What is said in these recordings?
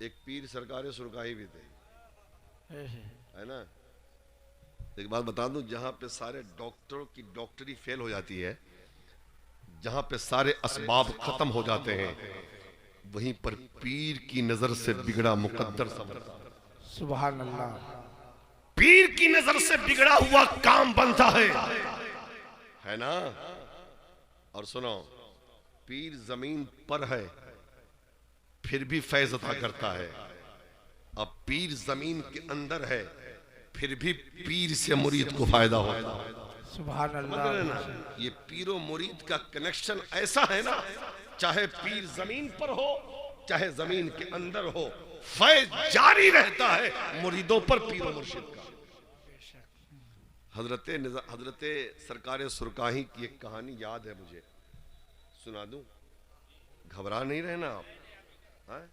एक पीर सरकार सुरकाही भी थे, है ना। एक बात बता दूं, जहां पे सारे डॉक्टरों की डॉक्टरी फेल हो जाती है, जहां पे सारे असबाब खत्म हो जाते हैं, वहीं पर पीर की नजर से बिगड़ा मुकद्दर समझता है। सुभान अल्लाह। पीर की नजर से बिगड़ा हुआ काम बनता है ना। और सुनो, पीर जमीन पर है फिर भी फैज अता करता है। अब पीर जमीन के अंदर है फिर भी पीर से मुरीद को फायदा होता है। सुभान समझ रहे अल्लाह। ना, ये पीरो मुरीद का कनेक्शन ऐसा है ना, चाहे पीर जमीन पर हो चाहे जमीन के अंदर हो, फैज जारी रहता है मुरीदों पर पीरो मुर्शिद का। हजरत सरकार सुरकाही की एक कहानी याद है मुझे, सुना दूं? घबरा नहीं रहना आप, हाँ?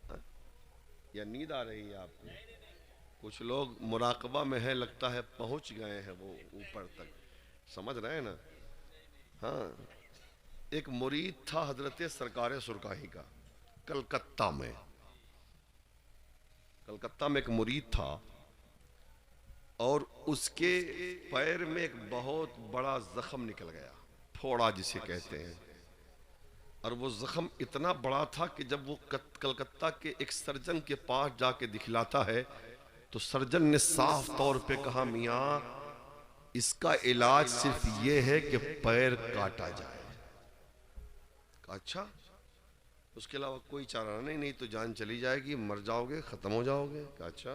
हाँ? या नींद आ रही है आपको? कुछ लोग मुराकबा में है, लगता है पहुंच गए हैं वो ऊपर तक, समझ रहे हैं ना। हाँ, एक मुरीद था हजरत सरकार सुरकाही का, कलकत्ता में। कलकत्ता में एक मुरीद था और उसके पैर में एक बहुत बड़ा जख्म निकल गया, फोड़ा जिसे कहते हैं। और वो जख्म इतना बड़ा था कि जब वो कलकत्ता के एक सर्जन के पास जाके दिखलाता है तो सर्जन ने साफ तौर पे कहा, मियां इसका इलाज सिर्फ ये है कि पैर काटा जाए। अच्छा, उसके अलावा कोई चारा नहीं, नहीं तो जान चली जाएगी, मर जाओगे, खत्म हो जाओगे। अच्छा,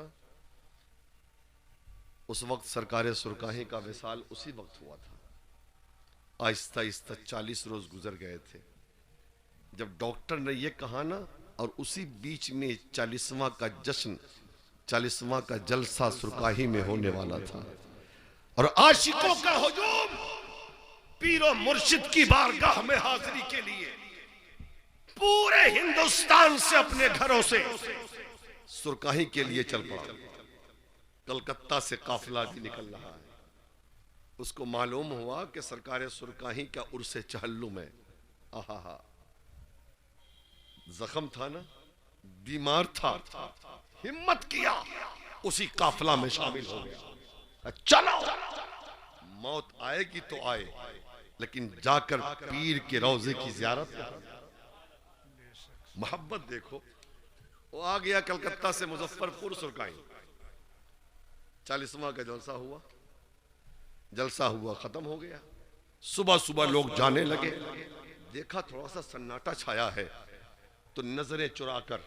उस वक्त सरकार सुरकाही का विसाल उसी वक्त हुआ था। आहिस्ता आहिस्ता 40 रोज गुजर गए थे जब डॉक्टर ने यह कहा ना, और उसी बीच में 40वां का जश्न, 40वां का जलसा सुरकाही में होने वाला था। और आशिकों का हुजूम पीरो मुर्शिद की बारगाह में हाजिरी के लिए पूरे हिंदुस्तान से, अपने घरों से सुरकाही के लिए चल पड़ा। कलकत्ता से काफिला भी निकल रहा है। उसको मालूम हुआ कि सरकार सुरकाही का उर्से चहल्लुम है। आहा, जख्म था ना, बीमार था, हिम्मत किया, उसी काफिला में शामिल हो गया। चलो, मौत आएगी तो आए, लेकिन जाकर पीर के रोजे की जियारत करो। मोहब्बत देखो। वो आ गया कलकत्ता से मुजफ्फरपुर सुरकाही। 40वां का जलसा हुआ, खत्म हो गया। सुबह सुबह लोग जाने लगे। देखा थोड़ा सा सन्नाटा छाया है तो नजरें चुराकर,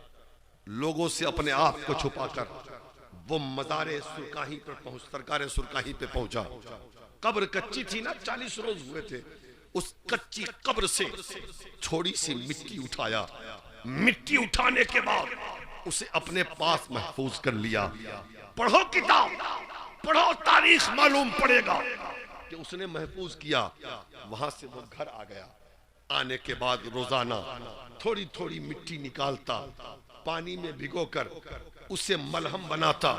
लोगों से अपने आप को छुपाकर वो मज़ारे सुरकाही पर पहुंच, सरकार सुरकाही पे पहुंचा। कब्र कच्ची थी ना, 40 रोज हुए थे। उस कच्ची कब्र से थोड़ी सी मिट्टी उठाया। मिट्टी उठाने के बाद उसे अपने पास महफूज कर लिया। पढ़ो किताब, पढ़ो तारीख, मालूम पड़ेगा कि उसने महफूज किया। वहां से वो घर आ गया। आने के बाद रोजाना थोड़ी थोड़ी मिट्टी निकालता, पानी में भिगोकर उसे मलहम बनाता।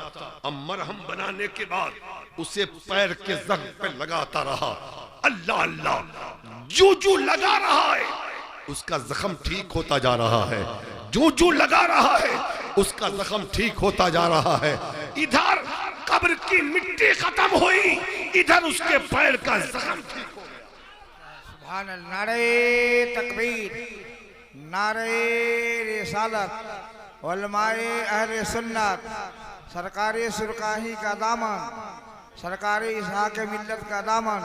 अब मलहम बनाने के बाद उसे पैर के जख्म पे लगाता रहा। अल्लाह अल्लाह, जो जो लगा रहा है उसका जख्म ठीक होता जा रहा है। जो जो लगा रहा है उसका जख्म ठीक होता जा रहा है। इधर कब्र की मिट्टी खत्म हुई, इधर उसके पैर का जख्म ठीक हो गया। सुभान अल्लाह। नारे तकबीर, नारे रिसालत, उलमाए अहले सुन्नत, सरकारी सुरकाही का दामन, सरकारी इसहाक मिल्लत का दामन,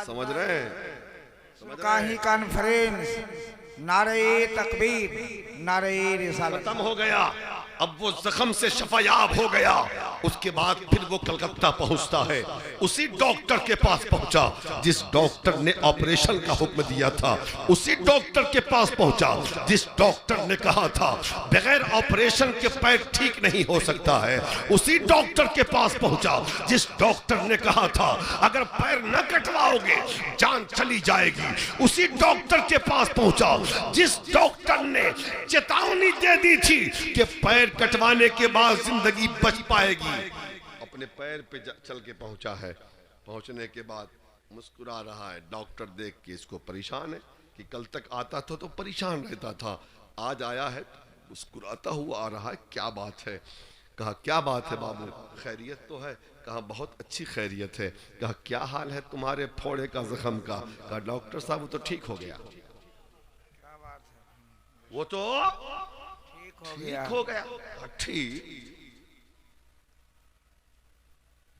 समझ रहे हैं? सुरकाही कॉन्फ्रेंस, नारे तकबीर, नारे रिसालत। खत्म हो गया। अब वो जख्म से शफायाब हो गया। उसके बाद फिर वो कलकत्ता पहुंचता है। उसी डॉक्टर के पास पहुंचा जिस डॉक्टर ने ऑपरेशन का हुक्म दिया था। उसी डॉक्टर के पास पहुंचा जिस डॉक्टर ने कहा था बगैर ऑपरेशन के पैर ठीक नहीं हो सकता है। उसी डॉक्टर के पास पहुंचा जिस डॉक्टर ने कहा था अगर पैर न कटवाओगे जान चली जाएगी। उसी डॉक्टर के पास पहुंचा जिस डॉक्टर ने चेतावनी दे दी थी कि पैर कटवाने के बाद जिंदगी बच पाएगी। अपने पैर पे चल के पहुंचा है। पहुंचने के बाद मुस्कुरा रहा है। डॉक्टर देख के इसको परेशान है कि कल तक आता था तो परेशान रहता था, आज आया है मुस्कुराता हुआ आ रहा है, क्या बात है? कहा क्या बात है बाबू, खैरियत तो है? कहा बहुत अच्छी खैरियत है। कहा क्या हाल है तुम्हारे फोड़े का, जख्म का? कहा डॉक्टर साहब वो तो ठीक हो गया, क्या बात है, वो तो ठीक हो ठीक गया। हो गया। ठीक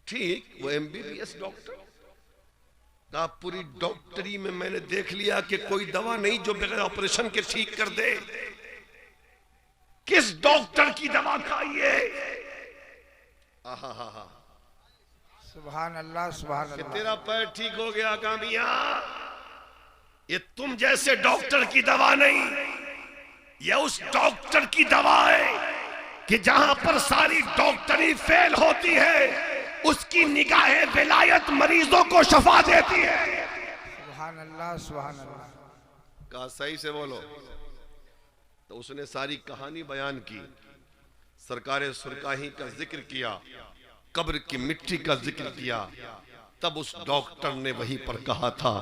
ठीक, वो एमबीबीएस डॉक्टर का पूरी डॉक्टरी में मैंने देख लिया कि कोई दवा नहीं जो बगैर ऑपरेशन के ठीक कर दे। किस डॉक्टर की दवा खाइए? आहा, सुभान अल्लाह, सुभान कि अल्लाह। तेरा पैर ठीक हो गया। कामिया, ये तुम जैसे डॉक्टर की दवा नहीं, ये उस डॉक्टर की दवा है कि जहां पर सारी डॉक्टरी फेल होती है, उसकी निगाहे विलायत मरीजों को शफा देती है। सुभान अल्लाह, सुभान अल्लाह। कहा सही से बोलो। तो उसने सारी कहानी बयान की, सरकारे सुरकाही का जिक्र किया, कब्र की मिट्टी का जिक्र किया। तब उस डॉक्टर ने वहीं पर कहा था,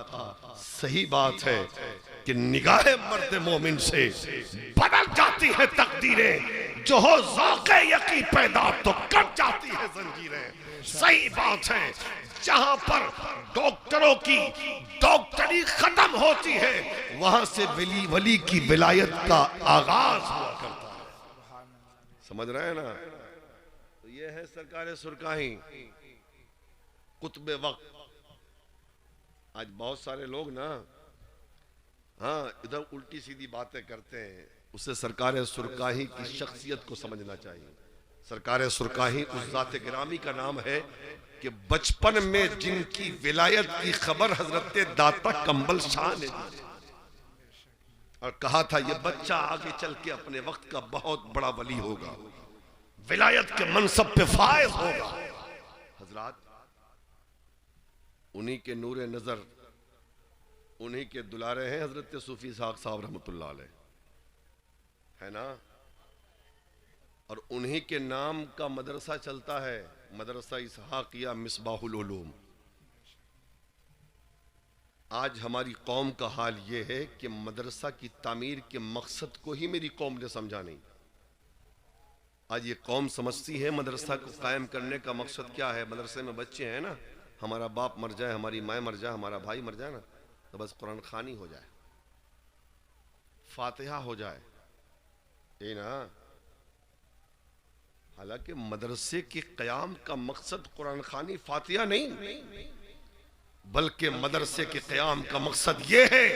सही बात है कि निगाहे मर्द मोमिन से बदल जाती है तकदीरें, जो हो ज़ौक़े यकी पैदा तो कट जाती है जंजीरें। सही बात है, जहां पर डॉक्टरों की डॉक्टरी खत्म होती है, वहां से वली की विलायत का आगाज हुआ करता है। समझ रहे हैं ना? तो ये है सरकारे सुरकाही, कुतुबे वक्त। आज बहुत सारे लोग ना, हाँ, इधर उल्टी सीधी बातें करते हैं। उसे सरकारे सुरकाही की शख्सियत को समझना चाहिए। सरकारे सुरकाही उस जाते गिरामी का नाम है कि बचपन में जिनकी विलायत की खबर हजरत दाता कंबल शाह ने दी और कहा था ये बच्चा आगे चल के अपने वक्त का बहुत बड़ा वली होगा, विलायत के मनसब पे फायज होगा। हजरात, उन्हीं के नूरे नजर, उन्हीं के दुलारे हैं हजरत सूफी साहब रहमतुल्लाह अलैह, है ना? और उन्हीं के नाम का मदरसा चलता है, मदरसा इसहाकिया मिसबाहुल उलूम। आज हमारी कौम का हाल यह है कि मदरसा की तामीर के मकसद को ही मेरी कौम ने समझा नहीं। आज ये कौम समझती है मदरसा को कायम करने का मकसद क्या है। मदरसे में बच्चे हैं ना, हमारा बाप मर जाए, हमारी माँ मर जाए, हमारा भाई मर जाए ना, तो बस कुरान खानी हो जाए, फातिहा हो जाए, ये ना। हालांकि मदरसे के क़याम का मकसद कुरान खानी फातिहा नहीं, बल्कि मदरसे के क़याम का मकसद यह है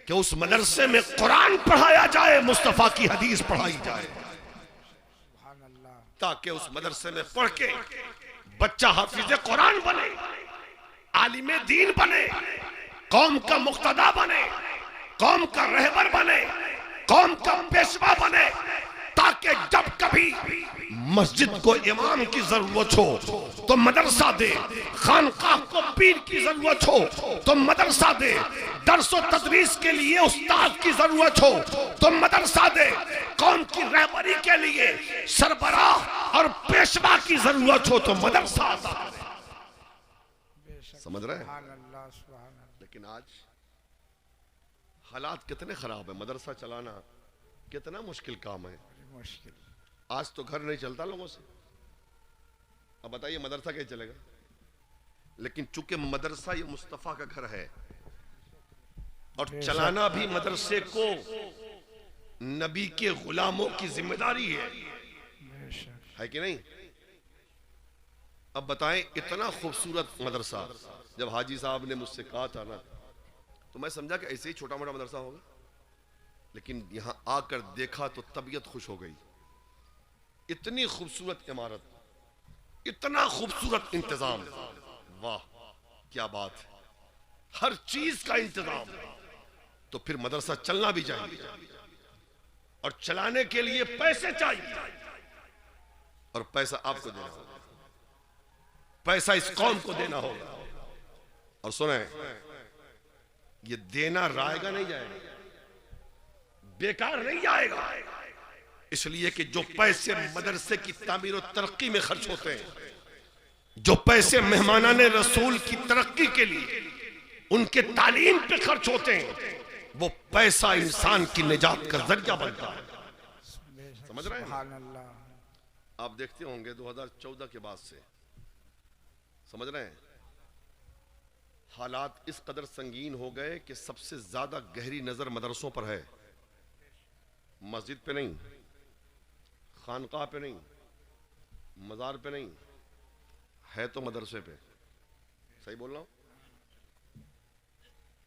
कि उस मदरसे में कुरान पढ़ाया जाए, मुस्तफ़ा की हदीस पढ़ाई जाए, सुभान अल्लाह। ताकि उस मदरसे में पढ़ के बच्चा हाफिज़े कुरान बने, आलिमे दीन बने, कौम का मुक्तदा बने, कौम का रहबर बने, कौम का पेशवा बने, ताकि जब कभी मस्जिद को इमाम की जरूरत हो तो मदरसा दे, खानकाह को पीर की जरूरत हो तो मदरसा दे, दर्स व तदरीस के लिए उस्ताद की जरूरत हो तो मदरसा दे, कौम की रहबरी के लिए सरबराह और पेशवा की जरूरत हो तो मदरसा दे। समझ रहे हैं? सुभान अल्लाह, सुभान अल्लाह। लेकिन आज हालात कितने खराब है, मदरसा चलाना कितना मुश्किल काम है। मुश्किल। आज तो घर नहीं चलता लोगों से, अब बताइए मदरसा कैसे चलेगा? लेकिन चूंकि मदरसा ये मुस्तफा का घर है और चलाना भी मदरसे को नबी के गुलामों की जिम्मेदारी है कि नहीं? अब बताएं, इतना खूबसूरत मदरसा जब हाजी साहब ने मुझसे कहा था ना, तो मैं समझा कि ऐसे ही छोटा मोटा मदरसा होगा, लेकिन यहां आकर देखा तो तबीयत खुश हो गई। इतनी खूबसूरत इमारत, इतना खूबसूरत इंतजाम, वाह क्या बात है, हर चीज का इंतजाम। तो फिर मदरसा चलना भी चाहिए और चलाने के लिए पैसे चाहिए, और पैसा आपको देना होगा, पैसा इस कौम को देना होगा। और सुने, ये देना रायगा नहीं जाएगा, बेकार नहीं जाएगा, इसलिए कि जो पैसे मदरसे की तामीर और तरक्की में खर्च होते हैं, जो पैसे मेहमानाने रसूल की तरक्की के लिए उनके तालीम पे खर्च होते हैं, वो पैसा इंसान की निजात का जरिया बनता है। समझ रहे हैं? सुभान अल्लाह। आप देखते होंगे 2014 के बाद से, समझ रहे हैं, हालात इस कदर संगीन हो गए कि सबसे ज्यादा गहरी नजर मदरसों पर है, मस्जिद पे नहीं, खानकाह पे नहीं, मजार पे नहीं, है तो मदरसे पे। सही बोल रहा हूं?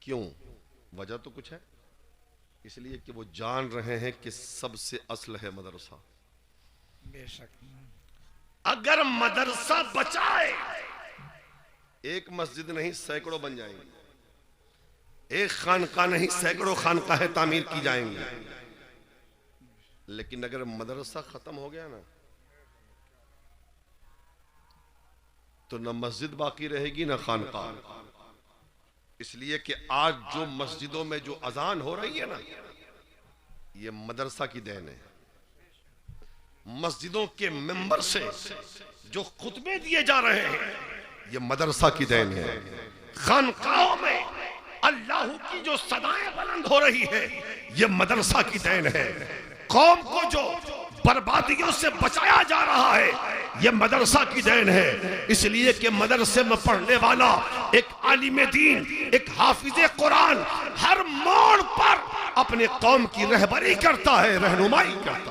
क्यों? वजह तो कुछ है, इसलिए कि वो जान रहे हैं कि सबसे असल है मदरसा। बेशक। अगर मदरसा बचाए, एक मस्जिद नहीं सैकड़ों बन जाएंगे, एक खानका नहीं सैकड़ों खानकाहें तामीर की जाएंगी। लेकिन अगर मदरसा खत्म हो गया ना, तो न मस्जिद बाकी रहेगी न खानका। इसलिए कि आज जो मस्जिदों में जो अजान हो रही है ना, ये मदरसा की देन है। मस्जिदों के मिंबर से जो खुतबे दिए जा रहे हैं, ये मदरसा की देन है। खानकाहों में अल्लाह की जो सदाएं बुलंद हो रही है, ये मदरसा की देन है। कौम को जो बर्बादियों से बचाया जा रहा है, ये मदरसा की देन है। इसलिए कि मदरसे में पढ़ने वाला एक आलिम दीन, एक हाफिज कुरान हर मोड़ पर अपने कौम की रहबरी करता है, रहनुमाई करता है।